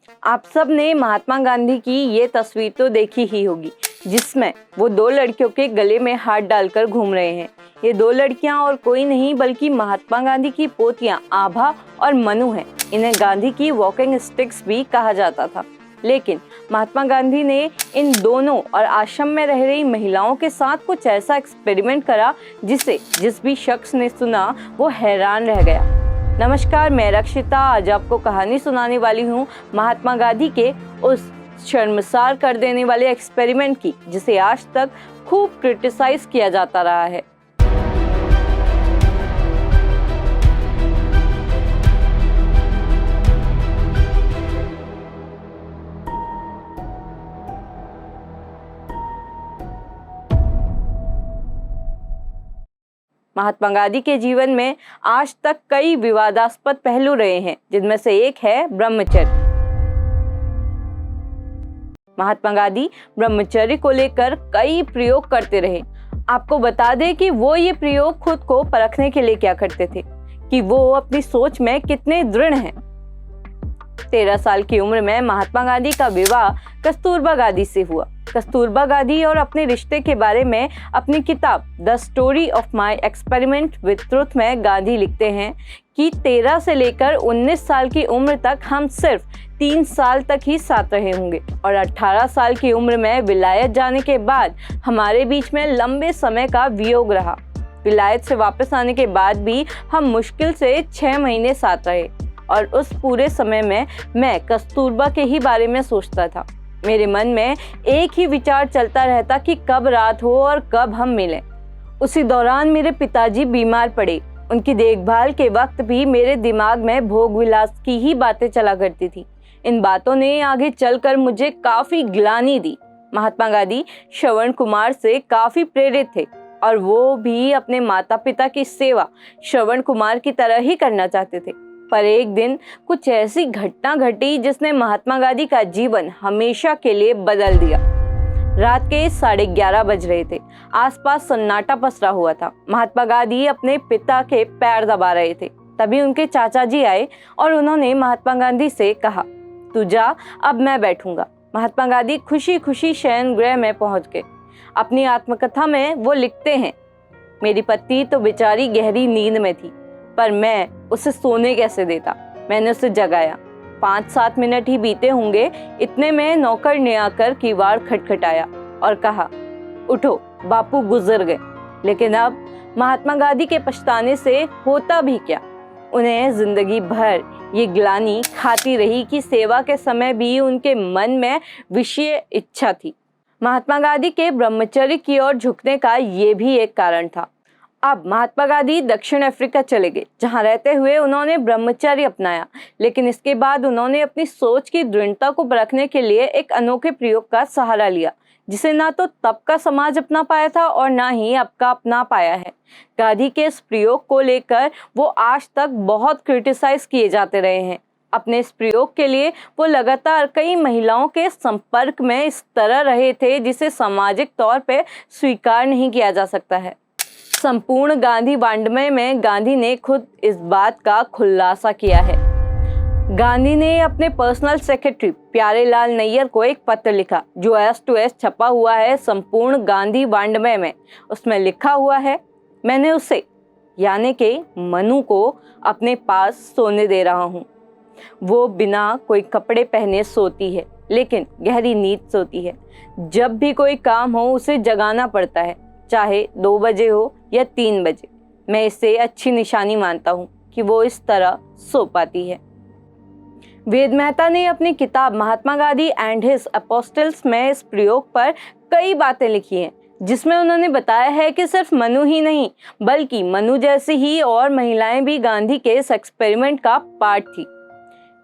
आप सब ने महात्मा गांधी की ये तस्वीर तो देखी ही होगी, जिसमें वो दो लड़कियों के गले में हाथ डालकर घूम रहे हैं। ये दो लड़कियां और कोई नहीं बल्कि महात्मा गांधी की पोतियां आभा और मनु हैं। इन्हें गांधी की वॉकिंग स्टिक्स भी कहा जाता था। लेकिन महात्मा गांधी ने इन दोनों और आश्रम में रह रही महिलाओं के साथ कुछ ऐसा एक्सपेरिमेंट करा जिसे जिस भी शख्स ने सुना वो हैरान रह गया। नमस्कार, मैं रक्षिता आज आपको कहानी सुनाने वाली हूँ महात्मा गांधी के उस शर्मसार कर देने वाले एक्सपेरिमेंट की, जिसे आज तक खूब क्रिटिसाइज किया जाता रहा है। महात्मा गांधी के जीवन में आज तक कई विवादास्पद पहलू रहे हैं, जिनमें से एक है ब्रह्मचर्य। महात्मा गांधी ब्रह्मचर्य को लेकर कई प्रयोग करते रहे। आपको बता दें कि वो ये प्रयोग खुद को परखने के लिए क्या करते थे कि वो अपनी सोच में कितने दृढ़ हैं। 13 साल की उम्र में महात्मा गांधी का विवाह कस्तूरबा गांधी से हुआ। कस्तूरबा गांधी और अपने रिश्ते के बारे में अपनी किताब the story of my experiment with truth में गांधी लिखते हैं कि 13 से लेकर 19 साल की उम्र तक हम सिर्फ 3 साल तक ही साथ रहे होंगे और 18 साल की उम्र में विलायत जाने के बाद हमारे बीच में लंबे समय का वियोग रहा। विलायत से वापस आने के बाद भी हम मुश्किल से 6 महीने साथ रहे और उस पूरे समय में मैं कस्तूरबा के ही बारे में सोचता था। मेरे मन में एक ही विचार चलता रहता कि कब रात हो और कब हम मिलें। उसी दौरान मेरे पिताजी बीमार पड़े। उनकी देखभाल के वक्त भी मेरे दिमाग में भोग विलास की ही बातें चला करती थी। इन बातों ने आगे चलकर मुझे काफी ग्लानि दी। महात्मा गांधी श्रवण कुमार से काफी प्रेरित थे और वो भी अपने माता पिता की सेवा श्रवण कुमार की तरह ही करना चाहते थे। पर एक दिन कुछ ऐसी घटना घटी जिसने महात्मा गांधी का जीवन हमेशा के लिए बदल दिया। रात के 11:30 बज रहे थे। आसपास सन्नाटा पसरा हुआ था। महात्मा गांधी अपने पिता के पैर दबा रहे थे। तभी उनके चाचा जी आए और उन्होंने महात्मा गांधी से कहा, तू जा, अब मैं बैठूंगा। महात्मा गांधी खुशी खुशी शयन गृह में पहुंच गए। अपनी आत्मकथा में वो लिखते हैं, मेरी पत्नी तो बेचारी गहरी नींद में थी, पर मैं उसे सोने कैसे देता। मैंने उसे जगाया। 5-7 मिनट ही बीते होंगे, इतने में नौकर ने आकर किवाड़ खटखटाया और कहा, उठो, बापू गुजर गए। लेकिन अब महात्मा गांधी के पछताने से होता भी क्या। उन्हें जिंदगी भर ये ग्लानि खाती रही कि सेवा के समय भी उनके मन में विषय इच्छा थी। महात्मा गांधी के ब्रह्मचर्य की ओर झुकने का ये भी एक कारण था। अब महात्मा गांधी दक्षिण अफ्रीका चले गए, जहां रहते हुए उन्होंने ब्रह्मचर्य अपनाया। लेकिन इसके बाद उन्होंने अपनी सोच की दृढ़ता को परखने के लिए एक अनोखे प्रयोग का सहारा लिया, जिसे ना तो तब का समाज अपना पाया था और ना ही अब का अपना पाया है। गांधी के इस प्रयोग को लेकर वो आज तक बहुत क्रिटिसाइज किए जाते रहे हैं। अपने इस प्रयोग के लिए वो लगातार कई महिलाओं के संपर्क में इस तरह रहे थे जिसे सामाजिक तौर पर स्वीकार नहीं किया जा सकता है। संपूर्ण गांधी वाङ्मय में गांधी ने खुद इस बात का खुलासा किया है। गांधी ने अपने पर्सनल सेक्रेटरी प्यारेलाल नैयर को एक पत्र लिखा जो S-to-S छपा हुआ है संपूर्ण गांधी वाङ्मय में। उसमें लिखा हुआ है, मैंने उसे यानी कि मनु को अपने पास सोने दे रहा हूँ। वो बिना कोई कपड़े पहने सोती है, लेकिन गहरी नींद सोती है। जब भी कोई काम हो उसे जगाना पड़ता है, चाहे 2 बजे हो या 3 बजे। मैं इसे अच्छी निशानी मानता हूँ कि वो इस तरह सो पाती है। वेद मेहता ने अपनी किताब Mahatma Gandhi and his apostles में इस प्रयोग पर कई बातें लिखी हैं, जिसमें उन्होंने बताया है कि सिर्फ मनु ही नहीं बल्कि मनु जैसी ही और महिलाएं भी गांधी के इस एक्सपेरिमेंट का पार्ट थी।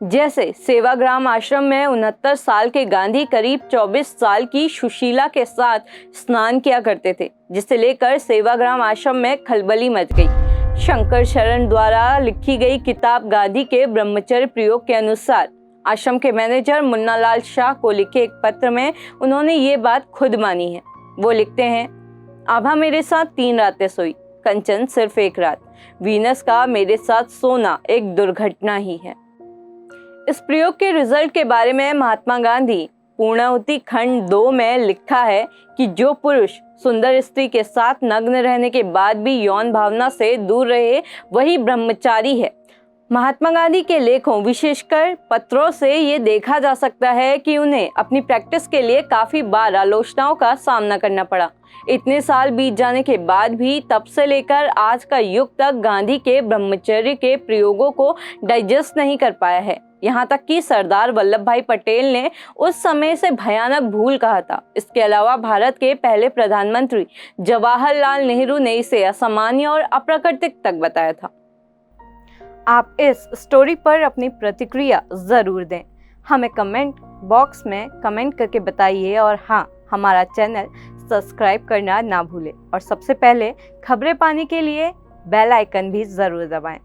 जैसे सेवाग्राम आश्रम में 69 साल के गांधी करीब 24 साल की सुशीला के साथ स्नान किया करते थे, जिसे लेकर सेवाग्राम आश्रम में खलबली मच गई। शंकर शरण द्वारा लिखी गई किताब गांधी के ब्रह्मचर्य प्रयोग के अनुसार आश्रम के मैनेजर मुन्नालाल शाह को लिखे एक पत्र में उन्होंने ये बात खुद मानी है। वो लिखते हैं, आभा मेरे साथ 3 रातें सोई, कंचन सिर्फ 1 रात। वीनस का मेरे साथ सोना एक दुर्घटना ही है। इस प्रयोग के रिजल्ट के बारे में महात्मा गांधी पूर्णाहुति खंड 2 में लिखा है कि जो पुरुष सुंदर स्त्री के साथ नग्न रहने के बाद भी यौन भावना से दूर रहे वही ब्रह्मचारी है। महात्मा गांधी के लेखों विशेषकर पत्रों से ये देखा जा सकता है कि उन्हें अपनी प्रैक्टिस के लिए काफी बार आलोचनाओं का सामना करना पड़ा। इतने साल बीत जाने के बाद भी तब से लेकर आज का युग तक गांधी के ब्रह्मचर्य के प्रयोगों को डाइजेस्ट नहीं कर पाया है। यहाँ तक कि सरदार वल्लभ भाई पटेल ने उस समय से भयानक भूल कहा था। इसके अलावा भारत के पहले प्रधानमंत्री जवाहरलाल नेहरू ने इसे असामान्य और अप्राकृतिक तक बताया था। आप इस स्टोरी पर अपनी प्रतिक्रिया ज़रूर दें, हमें कमेंट बॉक्स में कमेंट करके बताइए और हाँ, हमारा चैनल सब्सक्राइब करना ना भूलें और सबसे पहले खबरें पाने के लिए बेल आइकन भी ज़रूर दबाएं।